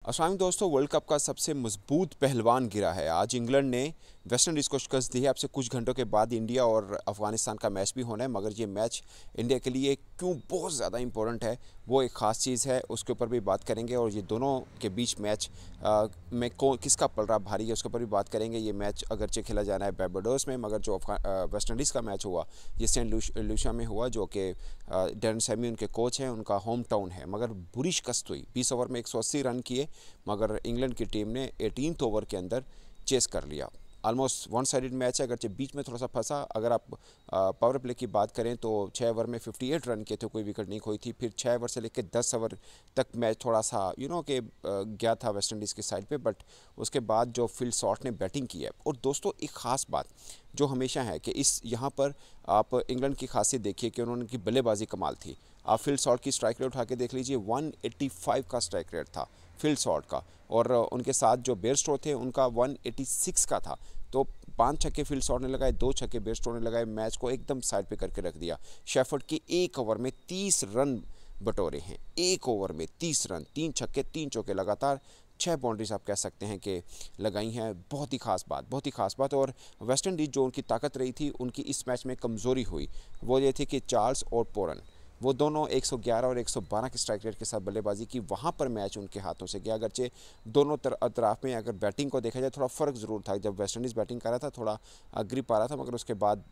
अस्सलाम दोस्तों, world cup का सबसे मजबूत पहलवान गिरा है। आज इंग्लैंड ने वेस्ट इंडीज़ को शिकस्त दी है। अब से कुछ घंटों के बाद इंडिया और अफगानिस्तान का मैच भी होना है, मगर ये मैच इंडिया के लिए क्यों बहुत ज़्यादा इंपॉर्टेंट है वो एक ख़ास चीज़ है, उसके ऊपर भी बात करेंगे। और ये दोनों के बीच मैच में किसका पलड़ा भारी है उसके ऊपर भी बात करेंगे। ये मैच अगरचे खेला जाना है बारबाडोस में, मगर जो वेस्ट इंडीज़ का मैच हुआ ये सेंट लूसिया में हुआ, जो कि डैरेन सैमी उनके कोच हैं, उनका होम टाउन है। मगर बुरी शिकस्त हुई, 20 ओवर में 180 रन किए, मगर इंग्लैंड की टीम ने 18th ओवर के अंदर चेस कर लिया। ऑलमोस्ट वन साइडेड मैच है, अगरचे बीच में थोड़ा सा फंसा। अगर आप पावर प्ले की बात करें तो 6 ओवर में 58 रन किए थे, कोई विकेट नहीं खोई थी। फिर 6 ओवर से लेकर 10 ओवर तक मैच थोड़ा सा कि गया था वेस्ट इंडीज़ की साइड पे, बट उसके बाद जो फिल शॉट ने बैटिंग की है। और दोस्तों एक ख़ास बात जो हमेशा है कि इस यहाँ पर आप इंग्लैंड की खासियत देखिए कि उन्होंने की बल्लेबाजी कमाल थी। आप फिल शॉट की स्ट्राइक रेट उठा के देख लीजिए, 185 का स्ट्राइक रेट था फिल शॉट का, और उनके साथ जो बेयरस्टो थे उनका 186 का था। तो 5 छक्के फिल शॉट ने लगाए, 2 छक्के बेयरस्टो ने लगाए, मैच को एकदम साइड पे करके रख दिया। शेफर्ड के 1 ओवर में 30 रन बटोरे हैं, 1 ओवर में 30 रन, 3 छक्के 3 चौके लगातार 6 बाउंड्रीज आप कह सकते हैं कि लगाई हैं। बहुत ही खास बात, बहुत ही खास बात। और वेस्ट इंडीज़ जो उनकी ताकत रही थी, उनकी इस मैच में कमज़ोरी हुई वो ये थी कि चार्ल्स और पोरन वो दोनों 111 और 112 की स्ट्राइक रेट के साथ बल्लेबाजी की। वहाँ पर मैच उनके हाथों से गया। अगरचे दोनों अतराफ में अगर बैटिंग को देखा जाए थोड़ा फ़र्क ज़रूर था। जब वेस्ट इंडीज़ बैटिंग कर रहा था थोड़ा ग्रिप आ रहा था, मगर उसके बाद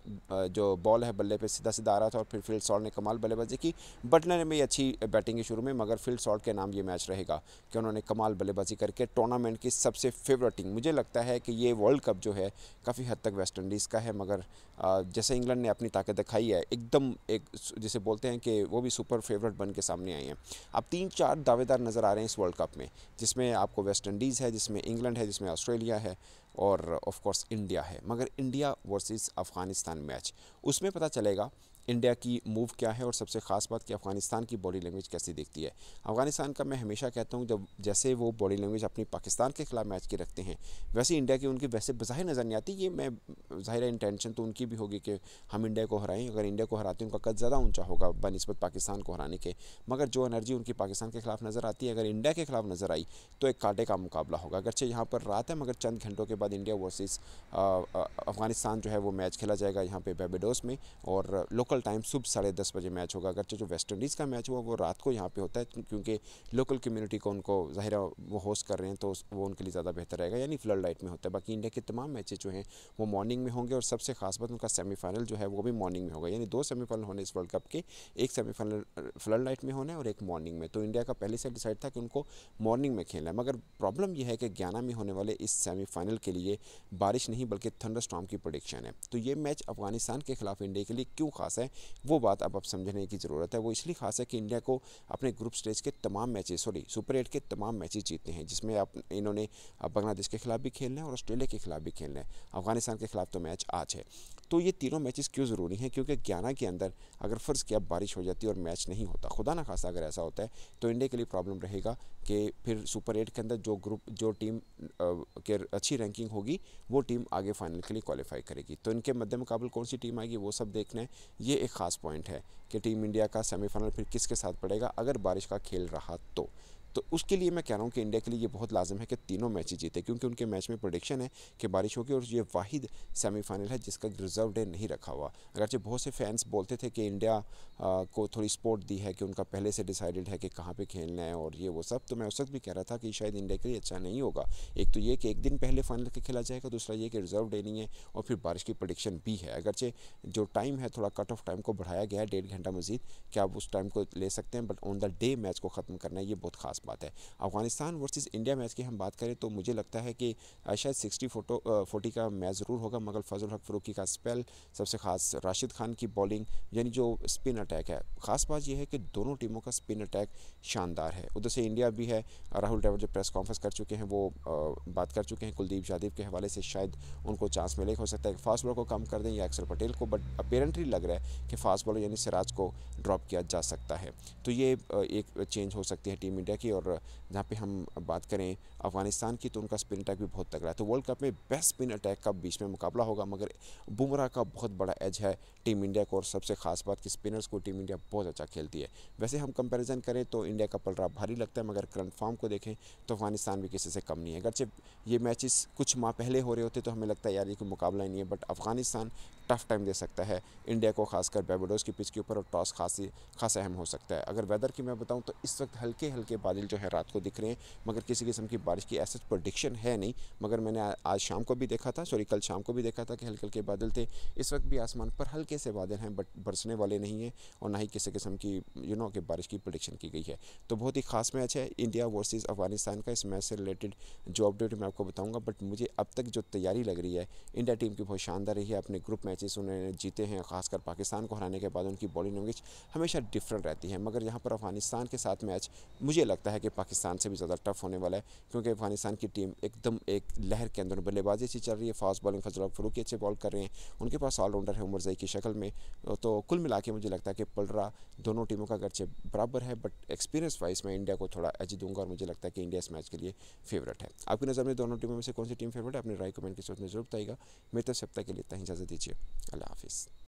जो बॉल है बल्ले पे सीधा सीधा आ रहा था। और फिर फिल शॉट ने कमाल बल्लेबाजी की। बटलर ने भी अच्छी बैटिंग की शुरू में, मगर फिल शॉट के नाम ये मैच रहेगा कि उन्होंने कमाल बल्लेबाजी करके टूर्नामेंट की सबसे फेवरेट टीम, मुझे लगता है कि ये वर्ल्ड कप जो है काफ़ी हद तक वेस्ट इंडीज़ का है। मगर जैसे इंग्लैंड ने अपनी ताकत दिखाई है, एकदम एक जिसे बोलते हैं कि वो भी सुपर फेवरेट बन के सामने आई हैं। अब 3-4 दावेदार नज़र आ रहे हैं इस वर्ल्ड कप में, जिसमें आपको वेस्ट इंडीज़ है, जिसमें इंग्लैंड है, जिसमें ऑस्ट्रेलिया है और ऑफ कोर्स इंडिया है। मगर इंडिया वर्सेस अफ़गानिस्तान मैच, उसमें पता चलेगा इंडिया की मूव क्या है, और सबसे ख़ास बात कि अफ़गानिस्तान की बॉडी लैंग्वेज कैसी दिखती है। अफ़गानिस्तान का मैं हमेशा कहता हूँ, जब जैसे वो बॉडी लैंग्वेज अपनी पाकिस्तान के खिलाफ मैच की रखते हैं, वैसे इंडिया की उनकी वैसे बज़ाहिर नज़र नहीं आती। ये मैं ज़ाहिर इंटेंशन तो उनकी भी होगी कि हम इंडिया को हराएं। अगर इंडिया को हराते हैं उनका कद ज़्यादा ऊंचा होगा बनिस्बत पाकिस्तान को हराने के, मगर जो एनर्जी उनकी पाकिस्तान के खिलाफ नज़र आती है, अगर इंडिया के खिलाफ नज़र आई तो एक कांटे का मुकाबला होगा। अगरचे यहाँ पर रात है, मगर चंद घंटों के बाद इंडिया वर्सेस अफ़गानिस्तान जो है वो मैच खेला जाएगा यहाँ पे बारबाडोस में, और लोकल टाइम सुबह 10:30 बजे मैच होगा। अगरचे जो वेस्ट इंडीज़ का मैच हुआ वो रात को यहाँ पे होता है, क्योंकि लोकल कम्युनिटी को उनको ज़ाहिर वो होस्ट कर रहे हैं, तो वो उनके लिए ज़्यादा बेहतर रहेगा, यानी फ्लड लाइट में होता है। बाकी इंडिया के तमाम मैचेज जो हैं वो मॉर्निंग में होंगे, और सबसे खास बात उनका सेमीफाइनल जो है वो भी मॉर्निंग में होगा। यानी 2 सेमीफाइनल होने इस वर्ल्ड कप के, एक सेमीफाइनल फ्लड लाइट में होना है और एक मॉर्निंग में। तो इंडिया का पहले से डिसाइड था कि उनको मॉर्निंग में खेलना है, मगर प्रॉब्लम यह है कि गयाना में होने वाले इस सेमीफाइनल के लिए बारिश नहीं बल्कि थंडरस्टॉर्म की प्रेडिक्शन है। तो ये मैच अफगानिस्तान के खिलाफ इंडिया के लिए क्यों खास है वो बात अब समझने की ज़रूरत है। वो इसलिए खास है कि इंडिया को अपने ग्रुप स्टेज के तमाम मैचेस, सुपर 8 के तमाम मैचेस जीतने हैं, जिसमें इन्होंने बांग्लादेश के खिलाफ भी खेलना है और ऑस्ट्रेलिया के खिलाफ भी खेलना है। अफगानिस्तान के खिलाफ तो मैच आज है। तो ये तीनों मैचेस क्यों ज़रूरी हैं? क्योंकि गयाना के अंदर अगर फ़र्ज़ किया बारिश हो जाती है और मैच नहीं होता, खुदा ना खासा अगर ऐसा होता है, तो इंडिया के लिए प्रॉब्लम रहेगा कि फिर सुपर 8 के अंदर जो टीम के अच्छी रैंकिंग होगी वो टीम आगे फाइनल के लिए क्वालिफाई करेगी। तो इनके मद्दे मुकाबले कौन सी टीम आएगी वो सब देखना है। ये एक ख़ास पॉइंट है कि टीम इंडिया का सेमीफाइनल फिर किसके साथ पड़ेगा अगर बारिश का खेल रहा तो उसके लिए मैं कह रहा हूँ कि इंडिया के लिए ये बहुत लाजिम है कि तीनों मैच जीते, क्योंकि उनके मैच में प्रेडिक्शन है कि बारिश होगी, और ये वाहिद सेमीफाइनल है जिसका रिजर्व डे नहीं रखा हुआ। अगरचे बहुत से फैंस बोलते थे कि इंडिया को थोड़ी सपोर्ट दी है कि उनका पहले से डिसाइडेड है कि कहाँ पे खेलना है और ये वो सब, तो मैं उस वक्त भी कह रहा था कि शायद इंडिया के लिए अच्छा नहीं होगा। एक तो ये कि एक दिन पहले फाइनल के खेला जाएगा, दूसरा ये कि रिजर्व डे नहीं है, और फिर बारिश की प्रेडिक्शन भी है। अगरचे जो टाइम है थोड़ा कट ऑफ टाइम को बढ़ाया गया है 1.5 घंटा मजीद, कि आप उस टाइम को ले सकते हैं, but on the day match को ख़त्म करना है, ये बहुत खास बात है। अफगानिस्तान वर्सेस इंडिया मैच की हम बात करें तो मुझे लगता है कि शायद 60-40 का मैच ज़रूर होगा, मगर फजल हक फ़ारूकी का स्पेल, सबसे खास राशिद खान की बॉलिंग, यानी जो स्पिन अटैक है। ख़ास बात यह है कि दोनों टीमों का स्पिन अटैक शानदार है। उधर से इंडिया भी है, राहुल ड्राविड जो प्रेस कॉन्फ्रेंस कर चुके हैं वो बात कर चुके हैं कुलदीप यादव के हवाले से, शायद उनको चांस मिले, हो सकता है कि फास्ट बॉलर को कम कर दें या अक्षर पटेल को, बट अपेरेंटली लग रहा है कि फास्ट बॉलर यानी सिराज को ड्रॉप किया जा सकता है। तो ये एक चेंज हो सकती है टीम इंडिया की। की, और जहाँ पे हम बात करें अफगानिस्तान की तो उनका स्पिन अटैक भी बहुत तगड़ा है। तो वर्ल्ड कप में बेस्ट स्पिन अटैक का बीच में मुकाबला होगा, मगर बुमराह का बहुत बड़ा एज है टीम इंडिया को, और सबसे खास बात कि स्पिनर्स को टीम इंडिया बहुत अच्छा खेलती है। वैसे हम कंपैरिजन करें तो इंडिया का पलड़ा भारी लगता है, मगर करंट फॉर्म को देखें तो अफगानिस्तान भी किसी से कम नहीं है। अगरचे ये मैचेस कुछ माह पहले हो रहे होते तो हमें लगता है यार ये कोई मुकाबला ही नहीं है, बट अफगानिस्तान टफ टाइम दे सकता है इंडिया को, खासकर बारबाडोस की पिच के ऊपर, और टॉस खासा अहम हो सकता है। अगर वेदर की मैं बताऊं तो इस वक्त हल्के हल्के बादल जो है रात को दिख रहे हैं, मगर किसी किस्म की बारिश की ऐसा प्रोडिक्शन है नहीं। मगर मैंने आज शाम को भी देखा था, सॉरी कल शाम को भी देखा था कि हल्के हल्के बादल थे। इस वक्त भी आसमान पर हल्के से बादल हैं, बट बरसने वाले नहीं हैं, और ना ही किसी किस्म की कि बारिश की प्रोडिक्शन की गई है। तो बहुत ही खास मैच है इंडिया वर्सेस अफगानिस्तान का। इस मैच से रिलेटेड जो अपडेट मैं आपको बताऊंगा, बट मुझे अब तक जो तैयारी लग रही है इंडिया टीम की बहुत शानदार रही है। अपने ग्रुप मैचेस उन्होंने जीते हैं, खासकर पाकिस्तान को हराने के बाद उनकी बॉडी लैंग्वेज हमेशा डिफरेंट रहती है। मगर यहाँ पर अफगानिस्तान के साथ मैच मुझे लगता है कि पाकिस्तान से भी ज़्यादा टफ होने वाला है, क्योंकि अफगानिस्तान की टीम एकदम एक लहर के अंदर बल्लेबाजी अच्छी चल रही है, फास्ट बॉलिंग फजल फरूकी अच्छे बॉल कर रहे हैं, उनके पास ऑलराउंडर है उमर ज़ई की शक्ल में। तो कुल मिला के मुझे लगता है कि पलड़ा दोनों टीमों का अगरचे बराबर है, बट एक्सपीरियंस वाइज मैं इंडिया को थोड़ा एज दूंगा, और मुझे लगता है कि इंडिया इस मैच के लिए फेवरेट है। आपकी नज़र में दोनों टीमों में से कौन सी टीम फेवरेट है? अपनी राय कमेंट की सूरत में जरूर बताइएगा। मेरे तरफ से अब तक के लिए इतना ही, इजाज़त दीजिए। अल्लाह हाफिज़।